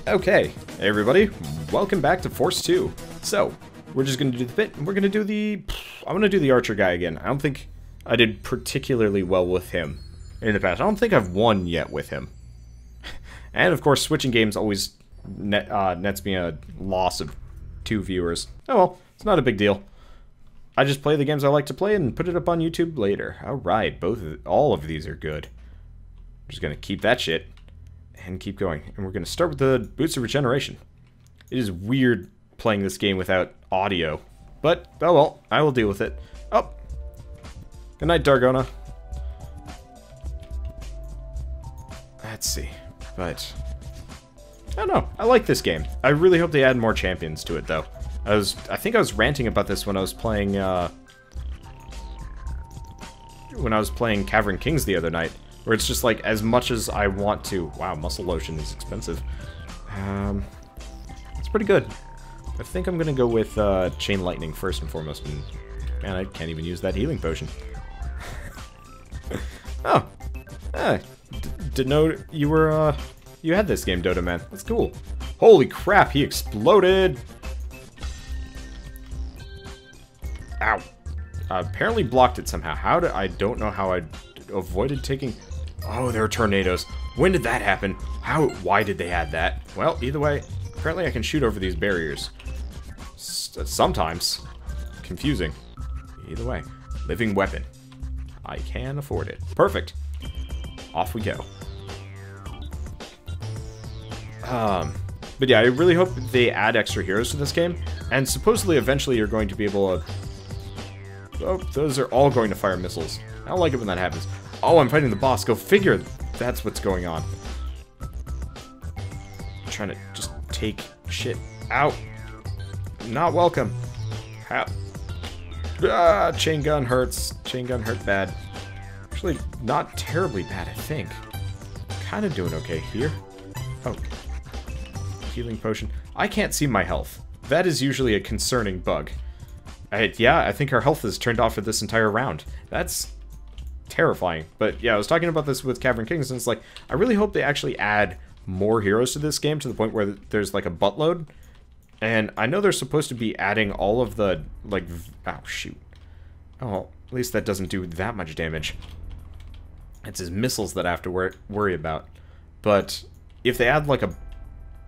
Okay, hey everybody, welcome back to Force 2. So, we're just going to do the bit, and we're going to do the... I'm going to do the archer guy again. I don't think I did particularly well with him in the past. I don't think I've won yet with him. And of course, switching games always nets me a loss of 2 viewers. Oh well, it's not a big deal. I just play the games I like to play and put it up on YouTube later. Alright, all of these are good. I'm just going to keep that shit. And keep going. And we're going to start with the Boots of Regeneration. It is weird playing this game without audio. But, oh well, I will deal with it. Oh! Good night, Dargona. Let's see. But, I don't know. I like this game. I really hope they add more champions to it, though. I think I was ranting about this when I was playing, Cavern Kings the other night. Where it's just like, as much as I want to... Wow, muscle lotion is expensive. It's pretty good. I think I'm gonna go with Chain Lightning first and foremost. And, man, I can't even use that healing potion. Oh. Didn't know you were, you had this game, Dota Man. That's cool. Holy crap, he exploded! Ow. Apparently blocked it somehow. I don't know how I avoided taking... Oh, there are tornadoes. When did that happen? Why did they add that? Well, either way, apparently I can shoot over these barriers. Sometimes. Confusing. Either way. Living weapon. I can afford it. Perfect. Off we go. But yeah, I really hope they add extra heroes to this game. And supposedly, eventually, you're going to be able to... Oh, those are all going to fire missiles. I don't like it when that happens. Oh, I'm fighting the boss. Go figure. That's what's going on. I'm trying to just take shit out. Not welcome. Chain gun hurts. Chain gun hurt bad. Actually, not terribly bad, I think. Kind of doing okay here. Oh. Healing potion. I can't see my health. That is usually a concerning bug. Yeah, I think our health is turned off for this entire round. That's... terrifying. But yeah, I was talking about this with Cavern Kings, and it's like, I really hope they actually add more heroes to this game to the point where there's like a buttload. And I know they're supposed to be adding all of the, like, oh shoot. Oh, at least that doesn't do that much damage. It's his missiles that I have to worry about. But if they add like a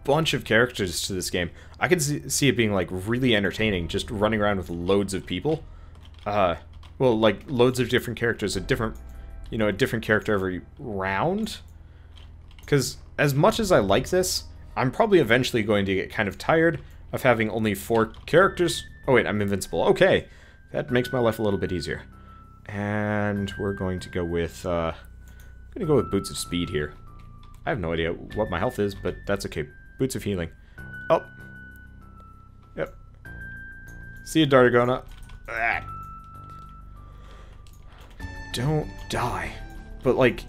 bunch of characters to this game, I could see it being like really entertaining, just running around with loads of people. Well, like, loads of different characters, a different character every round. Because as much as I like this, I'm probably eventually going to get kind of tired of having only 4 characters. Oh wait, I'm invincible. Okay, that makes my life a little bit easier. And we're going to go with, Boots of Speed here. I have no idea what my health is, but that's okay. Boots of Healing. Oh. Yep. See you, Dargona. Ah. Don't die. But, like,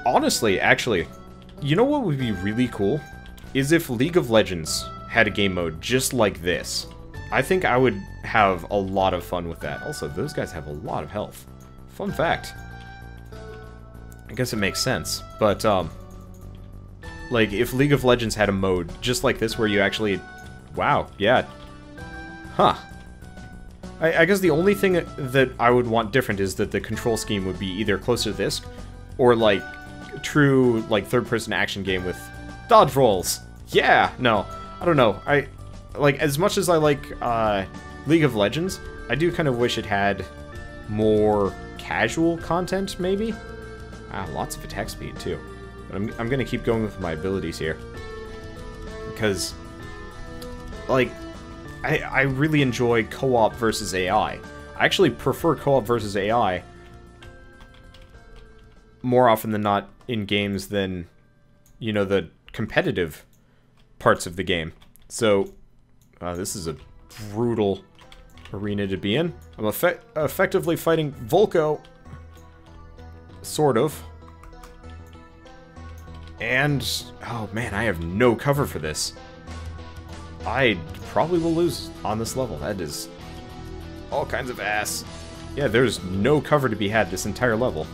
honestly, actually, you know what would be really cool? Is if League of Legends had a game mode just like this. I think I would have a lot of fun with that. Also, those guys have a lot of health. Fun fact. I guess it makes sense. But, like, if League of Legends had a mode just like this where you actually... Wow, yeah. Huh. I guess the only thing that I would want different is that the control scheme would be either closer to this, or like true like third-person action game with dodge rolls. Yeah, no, I don't know. Like, as much as I like League of Legends, I do kind of wish it had more casual content, maybe. Lots of attack speed too. But I'm gonna keep going with my abilities here because, like, I really enjoy co-op versus AI. I actually prefer co-op versus AI more often than not in games than, you know, the competitive parts of the game. So, this is a brutal arena to be in. I'm effectively fighting Volko. Sort of. And, oh man, I have no cover for this. I probably will lose on this level. That is all kinds of ass. Yeah, there's no cover to be had this entire level.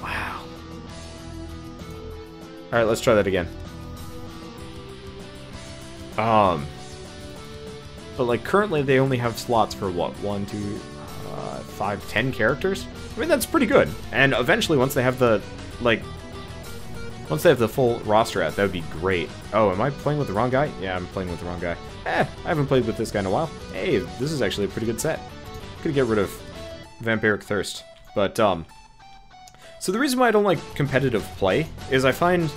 Wow. Alright, let's try that again. But like currently they only have slots for what? 1, 2, 5, 10 characters? I mean, that's pretty good. And eventually once they have the, like, once they have the full roster out, that would be great. Oh, am I playing with the wrong guy? Yeah, I'm playing with the wrong guy. I haven't played with this guy in a while. Hey, this is actually a pretty good set. Could get rid of Vampiric Thirst. But, so the reason why I don't like competitive play is I find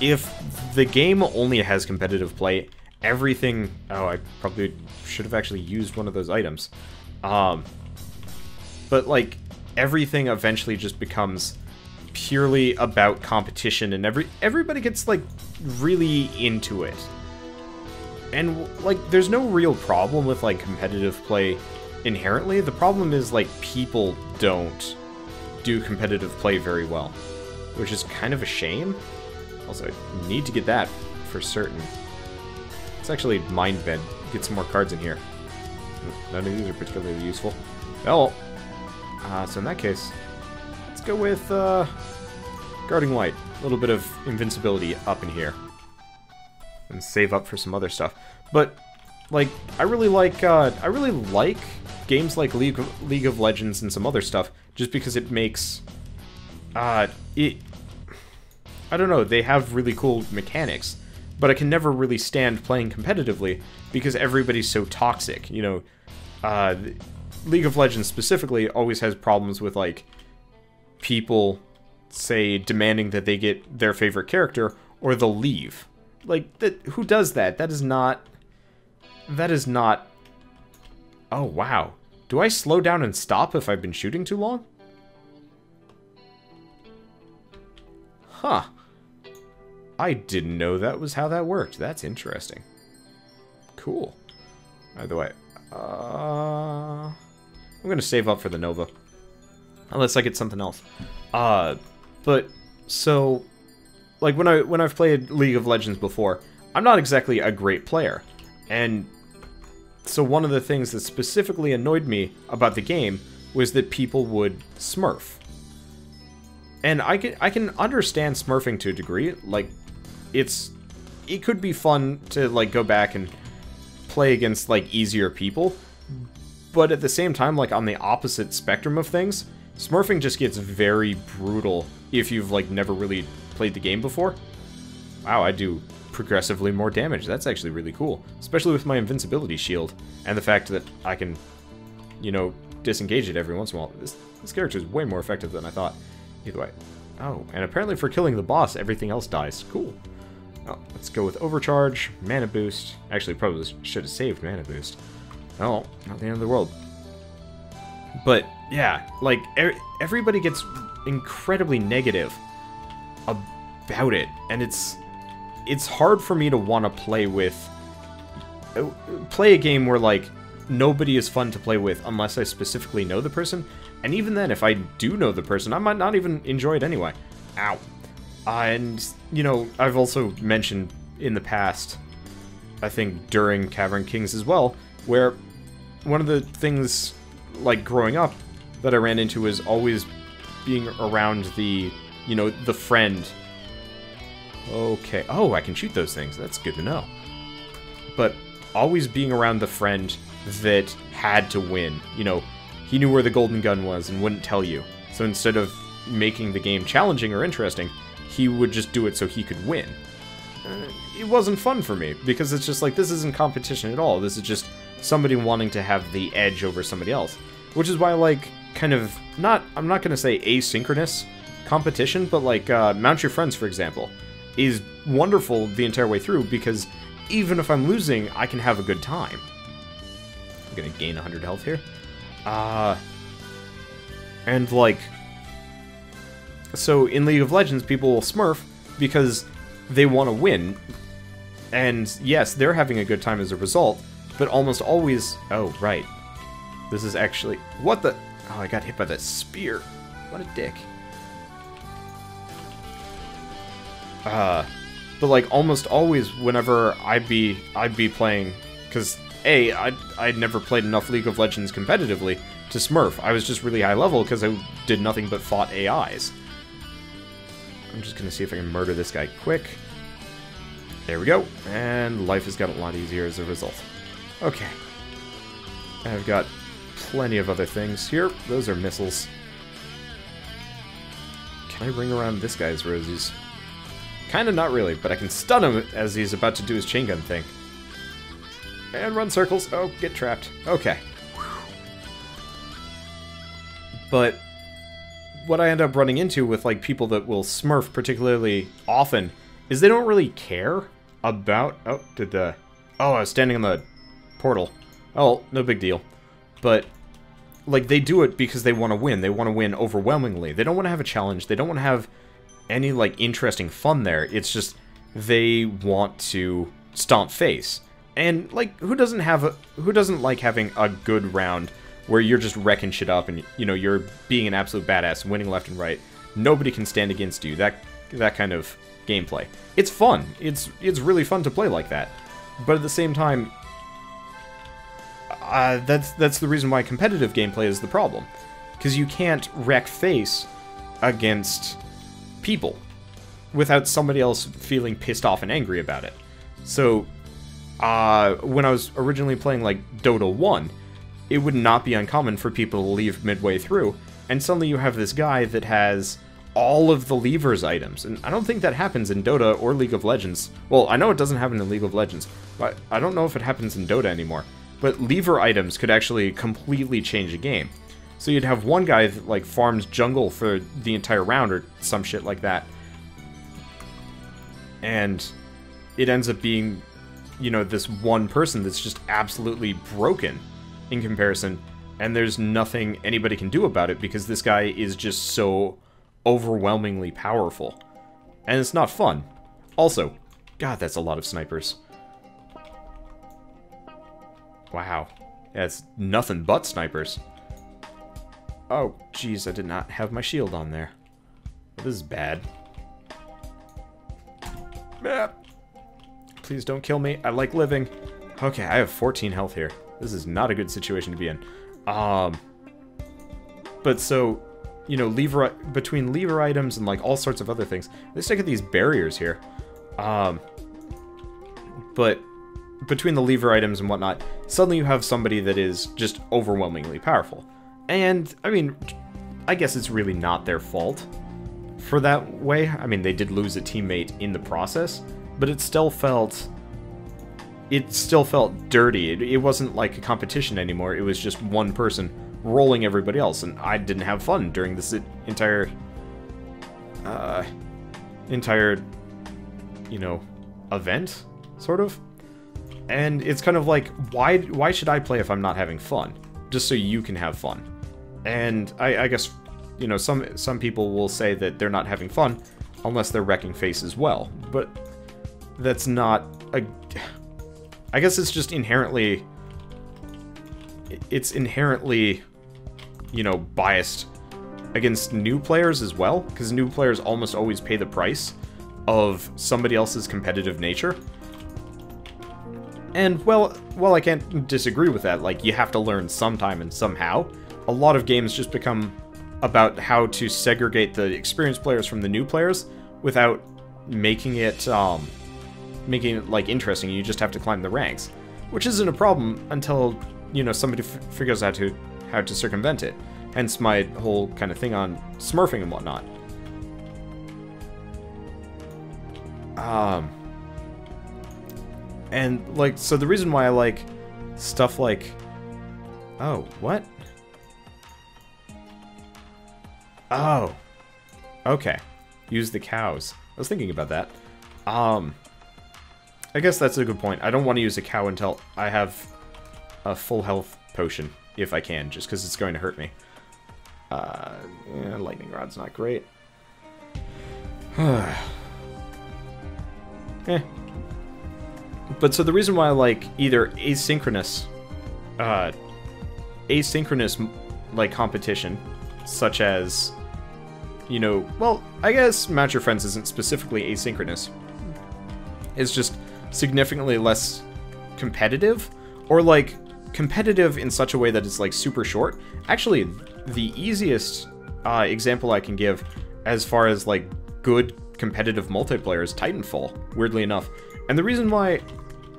if the game only has competitive play, everything... Oh, I probably should have actually used one of those items. But, like, everything eventually just becomes purely about competition, and everybody gets, like, really into it. And, like, there's no real problem with, like, competitive play inherently. The problem is, like, people don't do competitive play very well, which is kind of a shame. Also, I need to get that for certain. Let's actually mind bend, get some more cards in here. None of these are particularly useful. Oh, so in that case, let's go with Guarding Light. A little bit of invincibility up in here, and save up for some other stuff. But like, I really like games like League of Legends and some other stuff, just because it makes I don't know, they have really cool mechanics, but I can never really stand playing competitively because everybody's so toxic. You know, League of Legends specifically always has problems with, like, people, say, demanding that they get their favorite character, or they'll leave. Like, who does that? That is not... Oh, wow. Do I slow down and stop if I've been shooting too long? Huh. I didn't know that was how that worked. That's interesting. Cool. By the way, I'm gonna save up for the Nova. Unless I get something else. But, so, like, when I've played League of Legends before, I'm not exactly a great player. And so one of the things that specifically annoyed me about the game was that people would smurf. And I can understand smurfing to a degree. Like, it could be fun to, like, go back and play against, like, easier people. But at the same time, like, on the opposite spectrum of things, smurfing just gets very brutal if you've, like, never really played the game before. Wow, I do progressively more damage. That's actually really cool. Especially with my invincibility shield. And the fact that I can, you know, disengage it every once in a while. This character is way more effective than I thought. Either way. Oh, and apparently for killing the boss, everything else dies. Cool. Oh, let's go with Overcharge, Mana Boost. Actually, probably should have saved Mana Boost. Oh, not the end of the world. But, yeah, like, everybody gets incredibly negative about it. And it's hard for me to want to play a game where, like, nobody is fun to play with unless I specifically know the person. And even then, if I do know the person, I might not even enjoy it anyway. Ow. And, you know, I've also mentioned in the past, I think during Cavern Kings as well, where one of the things, like, growing up that I ran into is always being around the, you know, the friend. Okay. Oh, I can shoot those things. That's good to know. But always being around the friend that had to win. You know, he knew where the golden gun was and wouldn't tell you. So instead of making the game challenging or interesting, he would just do it so he could win. It wasn't fun for me, because it's just like, this isn't competition at all. This is just somebody wanting to have the edge over somebody else. Which is why I like, kind of, I'm not going to say asynchronous competition, but like, Mount Your Friends, for example, is wonderful the entire way through, because even if I'm losing, I can have a good time. I'm going to gain 100 health here. And like, so in League of Legends, people will smurf because they want to win. And yes, they're having a good time as a result, but almost always... Oh, right. This is actually... What the... Oh, I got hit by that spear. What a dick. But like, almost always whenever I'd be playing... Because, A, I'd never played enough League of Legends competitively to smurf. I was just really high level because I did nothing but fought AIs. I'm just gonna see if I can murder this guy quick. There we go. And life has got a lot easier as a result. Okay. I've got plenty of other things here. Those are missiles. Can I ring around this guy's rosies? Kinda not really, but I can stun him as he's about to do his chain gun thing. And run circles. Oh, get trapped. Okay. But what I end up running into with, like, people that will smurf particularly often is they don't really care about... Oh, I was standing on the portal. Oh, no big deal. But, like, they do it because they want to win. They want to win overwhelmingly. They don't want to have a challenge. They don't want to have any, like, interesting fun there. It's just they want to stomp face. And, like, who doesn't like having a good round where you're just wrecking shit up and, you know, you're being an absolute badass, winning left and right. Nobody can stand against you. That kind of gameplay. It's fun. It's really fun to play like that. But at the same time, that's the reason why competitive gameplay is the problem. Because you can't wreck face against people without somebody else feeling pissed off and angry about it. So, when I was originally playing, like, Dota 1, it would not be uncommon for people to leave midway through, and suddenly you have this guy that has all of the levers items, and I don't think that happens in Dota or League of Legends. Well, I know it doesn't happen in League of Legends, but I don't know if it happens in Dota anymore. But lever items could actually completely change a game. So you'd have one guy that, like, farms jungle for the entire round or some shit like that, and it ends up being, you know, this one person that's just absolutely broken in comparison, and there's nothing anybody can do about it because this guy is just so overwhelmingly powerful. And it's not fun. Also, God, that's a lot of snipers. Wow. That's nothing but snipers. Oh, jeez, I did not have my shield on there. This is bad. Ah. Please don't kill me. I like living. Okay, I have 14 health here. This is not a good situation to be in. But so, you know, between lever items and, like, all sorts of other things, they stick at these barriers here. But between the lever items and whatnot, suddenly you have somebody that is just overwhelmingly powerful. And, I mean, I guess it's really not their fault for that way. I mean, they did lose a teammate in the process, but it still felt dirty. It wasn't like a competition anymore. It was just one person rolling everybody else, and I didn't have fun during this entire, you know, event, sort of. And it's kind of like, why should I play if I'm not having fun? Just so you can have fun. And I guess, you know, some people will say that they're not having fun unless they're wrecking face as well. But that's not a... I guess it's just inherently... It's inherently, you know, biased against new players as well, because new players almost always pay the price of somebody else's competitive nature. And, well, I can't disagree with that. Like, you have to learn sometime and somehow. A lot of games just become about how to segregate the experienced players from the new players without making it, like, interesting. You just have to climb the ranks, which isn't a problem until, you know, somebody figures out how to circumvent it. Hence my whole kind of thing on smurfing and whatnot. And, like, so the reason why I like stuff like... Oh, what? Oh. Okay. Use the cows. I was thinking about that. I guess that's a good point. I don't want to use a cow until I have a full health potion, if I can, just because it's going to hurt me. Yeah, lightning rod's not great. Eh. But so the reason why I like either asynchronous, like, competition, such as, you know, well, I guess Match Your Friends isn't specifically asynchronous. It's just significantly less competitive, or, like, competitive in such a way that it's, like, super short. Actually, the easiest example I can give as far as, like, good competitive multiplayer is Titanfall, weirdly enough. And the reason why...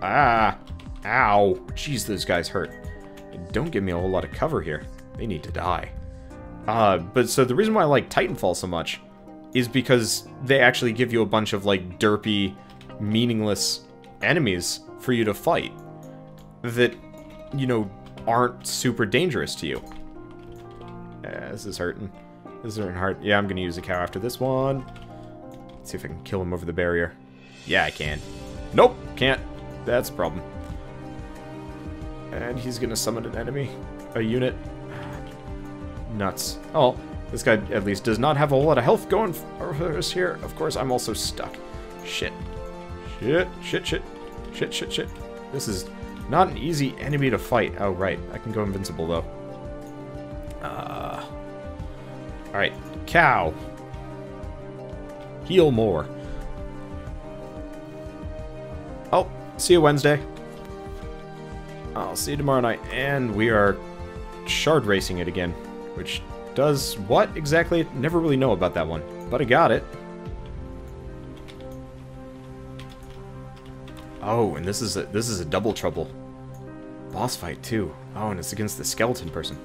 Ow. Jeez, those guys hurt. Don't give me a whole lot of cover here. They need to die. But so the reason why I like Titanfall so much is because they actually give you a bunch of, like, derpy, meaningless enemies for you to fight that, you know, aren't super dangerous to you. This is hurting. This is hurting hard. Yeah, I'm gonna use a cow after this one. Let's see if I can kill him over the barrier. Yeah, I can. Nope, can't. That's a problem. And he's gonna summon an enemy. A unit. Nuts. Oh, this guy at least does not have a whole lot of health going for us here. Of course, I'm also stuck. Shit. Shit. This is not an easy enemy to fight. Oh, right. I can go invincible, though. Alright. Cow. Heal more. Oh, see you Wednesday. I'll see you tomorrow night. And we are shard racing it again. Which does what exactly? Never really know about that one. But I got it. Oh, and this is a double trouble. Boss fight, too. Oh, and it's against the skeleton person.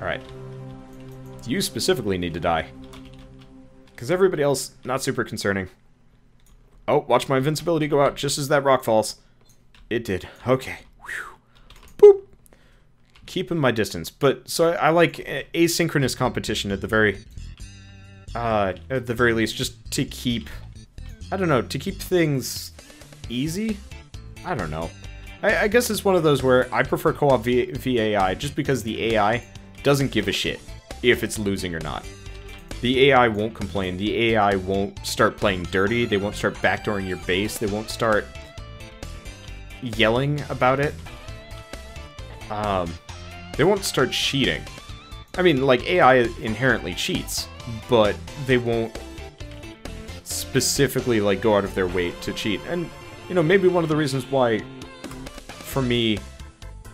Alright. You specifically need to die. Because everybody else, not super concerning. Oh, watch my invincibility go out just as that rock falls. It did. Okay. Whew. Boop. Keeping my distance. But, so I like asynchronous competition at the very least, just to keep, I don't know, to keep things easy? I don't know. I guess it's one of those where I prefer co-op VAI just because the AI doesn't give a shit if it's losing or not. The AI won't complain. The AI won't start playing dirty. They won't start backdooring your base. They won't start yelling about it. They won't start cheating. I mean, like, AI inherently cheats, but they won't specifically, like, go out of their way to cheat. And, you know, maybe one of the reasons why, for me,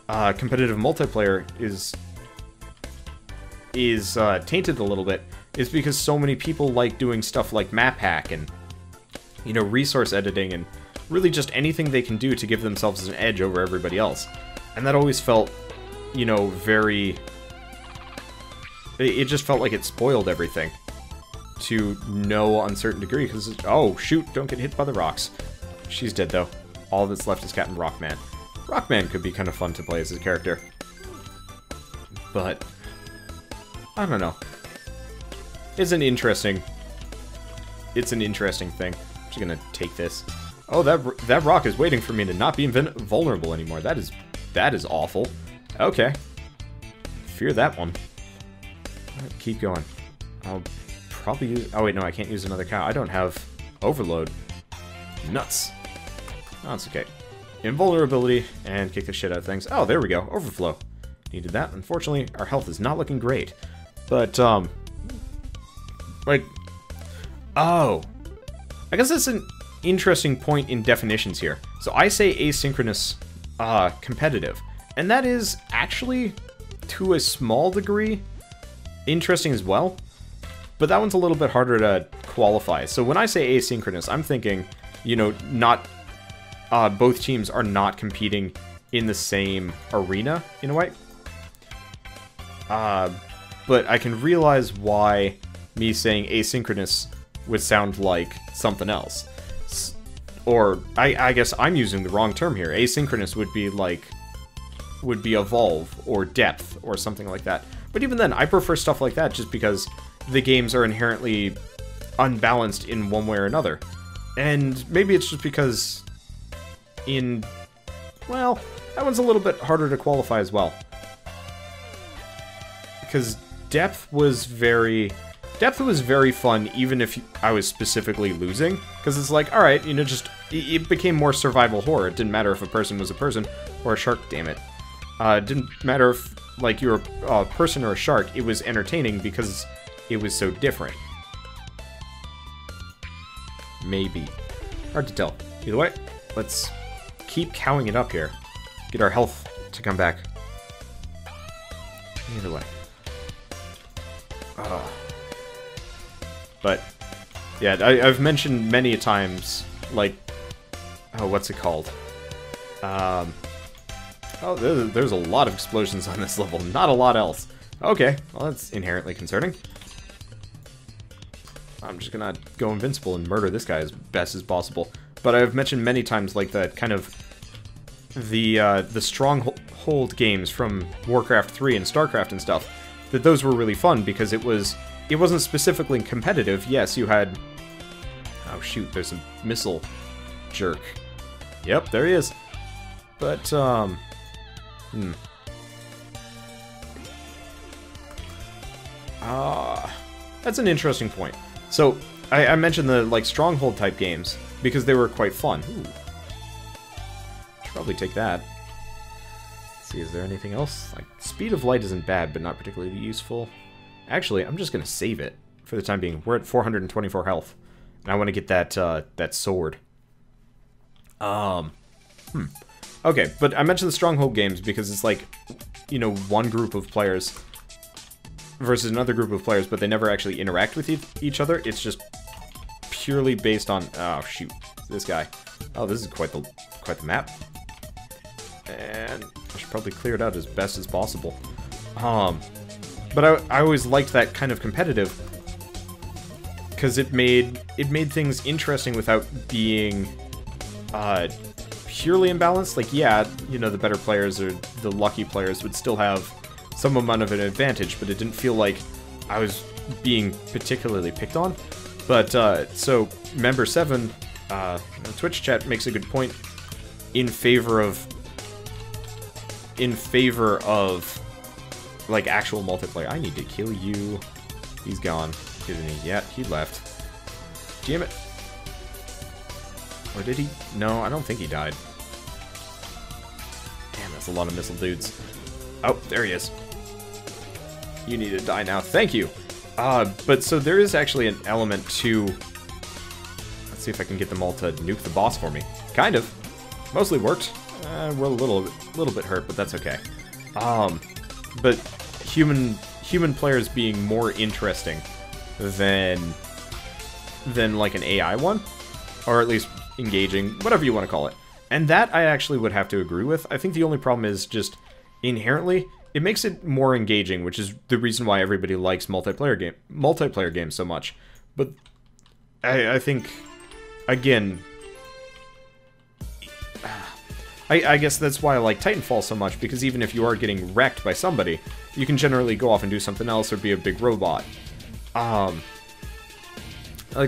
competitive multiplayer is tainted a little bit is because so many people like doing stuff like map hack and, you know, resource editing and really just anything they can do to give themselves an edge over everybody else. And that always felt, you know, very... It just felt like it spoiled everything to no uncertain degree because, oh, shoot, don't get hit by the rocks. She's dead, though. All that's left is Captain Rockman. Rockman could be kind of fun to play as a character. But I don't know. It's an interesting thing. I'm just gonna take this. Oh, that rock is waiting for me to not be vulnerable anymore. That is awful. Okay. Fear that one. Keep going. I'll probably use... Oh, wait, no, I can't use another cow. I don't have overload. Nuts. Oh, it's okay. Invulnerability, and kick the shit out of things. Oh, there we go. Overflow. Needed that. Unfortunately, our health is not looking great. But, like... Oh. I guess that's an interesting point in definitions here. So I say asynchronous, competitive. And that is actually, to a small degree, interesting as well. But that one's a little bit harder to qualify. So when I say asynchronous, I'm thinking, you know, not... both teams are not competing in the same arena, in a way. But I can realize why me saying asynchronous would sound like something else. Or, I guess I'm using the wrong term here. Asynchronous would be like... would be evolve, or depth, or something like that. But even then, I prefer stuff like that just because the games are inherently unbalanced in one way or another. And maybe it's just because... well, that one's a little bit harder to qualify as well. Because depth was very fun, even if I was specifically losing. Because it's like, alright, you know, just... It became more survival horror. It didn't matter if a person was a person or a shark, damn it. It didn't matter if, like, you were a person or a shark. It was entertaining because it was so different. Maybe. Hard to tell. Either way, let's keep cowing it up here. Get our health to come back. Either way. But Yeah, I've mentioned many times, like, oh, what's it called? Oh, there's a lot of explosions on this level, not a lot else. Okay, well, that's inherently concerning. I'm just gonna go invincible and murder this guy as best as possible. But I've mentioned many times, like, that kind of the stronghold games from Warcraft 3 and StarCraft and stuff, that those were really fun because it wasn't specifically competitive. Yes, you had... Oh, shoot, there's a missile jerk. Yep, there he is. But, that's an interesting point. So, I mentioned the, like, stronghold-type games, because they were quite fun. Ooh. Should probably take that. Let's see, is there anything else? Like, speed of light isn't bad, but not particularly useful. Actually, I'm just gonna save it for the time being. We're at 424 health. And I want to get that sword. Okay, but I mentioned the stronghold games because it's like, you know, one group of players versus another group of players, but they never actually interact with each other. It's just purely based on... Oh, shoot. This guy. Oh, this is quite the map. And I should probably clear it out as best as possible. But I always liked that kind of competitive, because it made things interesting without being purely imbalanced. Like, yeah, you know, the better players or the lucky players would still have some amount of an advantage, but it didn't feel like I was being particularly picked on. But, so, Member 7, Twitch chat makes a good point in favor of, like, actual multiplayer. I need to kill you. He's gone, isn't he? Yeah, he left. Damn it. Or did he? No, I don't think he died. Damn, that's a lot of missile dudes. Oh, there he is. You need to die now. Thank you. But so there is actually an element to... Let's see if I can get them all to nuke the boss for me. Kind of. Mostly worked. We're a little bit hurt, but that's okay. But human players being more interesting than like an AI one, or at least engaging, whatever you want to call it. And that I actually would have to agree with. I think the only problem is just inherently it makes it more engaging, which is the reason why everybody likes multiplayer games so much. But I think, again, I guess that's why I like Titanfall so much, because even if you are getting wrecked by somebody, you can generally go off and do something else or be a big robot. Like,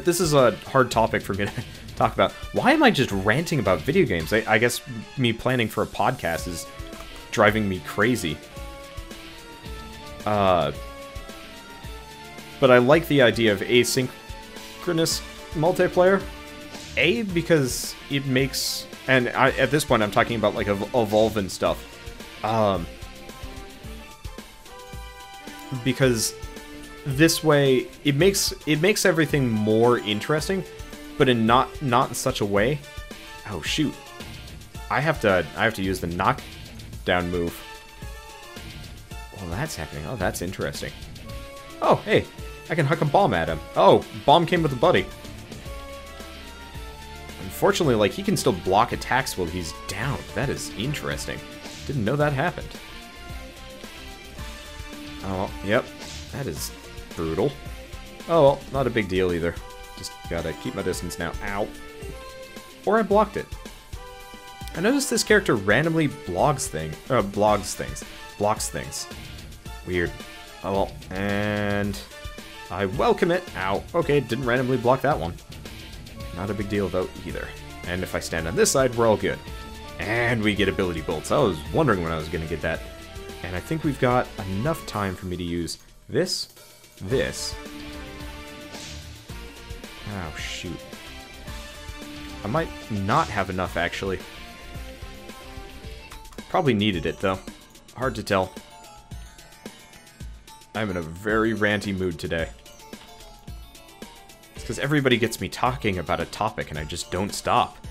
this is a hard topic for me to talk about. Why am I just ranting about video games? I guess me planning for a podcast is driving me crazy. But I like the idea of asynchronous multiplayer. Because it makes... And at this point, I'm talking about, like, Evolve and stuff. Because this way, it makes everything more interesting, but in not in such a way. Oh shoot! I have to use the knockdown move. Well, that's happening. Oh, that's interesting. Oh, hey, I can huck a bomb at him. Oh, bomb came with a buddy. Unfortunately, like, he can still block attacks while he's down. That is interesting. Didn't know that happened. Oh, yep. That is brutal. Oh, well, not a big deal either. Just gotta keep my distance now. Ow. Or I blocked it. I noticed this character randomly blocks things. Weird. Oh, well. And I welcome it. Ow. Okay, didn't randomly block that one. Not a big deal, though, either. And if I stand on this side, we're all good. And we get ability bolts. I was wondering when I was going to get that. And I think we've got enough time for me to use this. Oh, shoot. I might not have enough, actually. Probably needed it, though. Hard to tell. I'm in a very ranty mood today. Because everybody gets me talking about a topic and I just don't stop.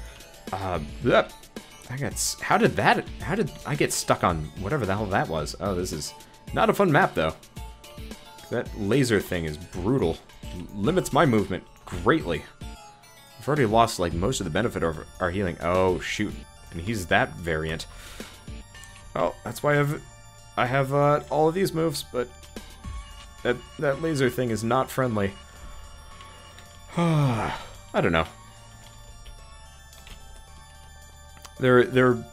How did I get stuck on whatever the hell that was? Oh, this is not a fun map, though. That laser thing is brutal. Limits my movement greatly. We've already lost, like, most of the benefit of our healing. Oh, shoot. And he's that variant. Oh, that's why I have all of these moves, but that laser thing is not friendly. I don't know. There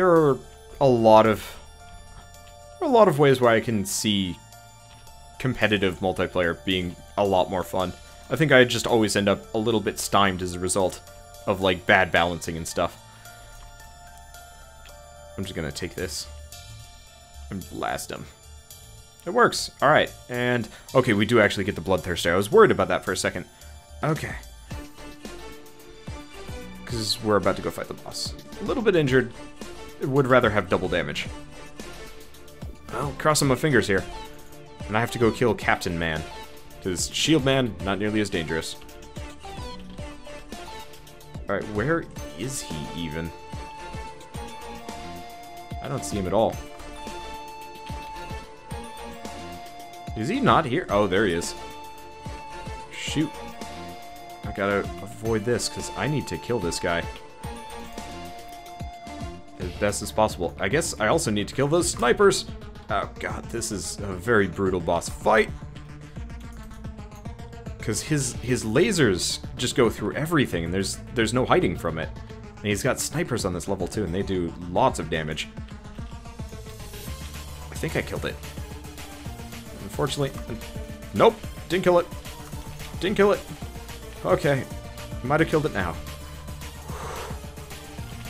are a lot of ways where I can see competitive multiplayer being a lot more fun. I think I just always end up a little bit stymied as a result of, like, bad balancing and stuff. I'm just gonna take this and blast him. It works. Alright, and... okay, we do actually get the Bloodthirster. I was worried about that for a second. Okay. Because we're about to go fight the boss. A little bit injured. Would rather have double damage. Well, crossing my fingers here. And I have to go kill Captain Man. Because Shield Man, not nearly as dangerous. Alright, where is he even? I don't see him at all. Is he not here? Oh, there he is. Shoot. I gotta avoid this, because I need to kill this guy as best as possible. I guess I also need to kill those snipers. Oh god, this is a very brutal boss fight. Because his lasers just go through everything, and there's no hiding from it. And he's got snipers on this level too, and they do lots of damage. I think I killed it. Unfortunately, nope, didn't kill it. Didn't kill it. Okay, might have killed it now.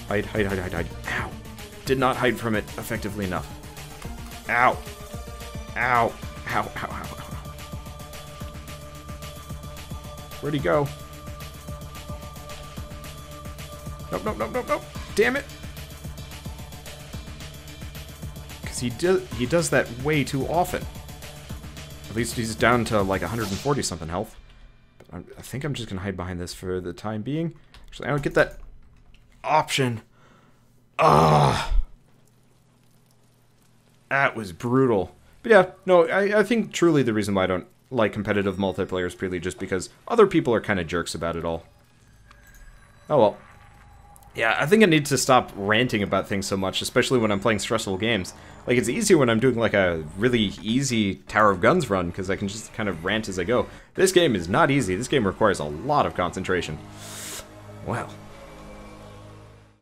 Hide, hide, hide, hide, hide. Ow. Did not hide from it effectively enough. Ow. Ow. Ow, ow, ow, ow. Where'd he go? Nope, nope, nope, nope, nope. Damn it. Because he does that way too often. At least he's down to like 140 something health. But I think I'm just going to hide behind this for the time being. Actually, I don't get that option. Ah, that was brutal. But yeah, no, I think truly the reason why I don't like competitive multiplayer is purely just because other people are kind of jerks about it all. Oh well. Yeah, I think I need to stop ranting about things so much, especially when I'm playing stressful games. Like, it's easier when I'm doing, like, a really easy Tower of Guns run, because I can just kind of rant as I go. This game is not easy. This game requires a lot of concentration. Well...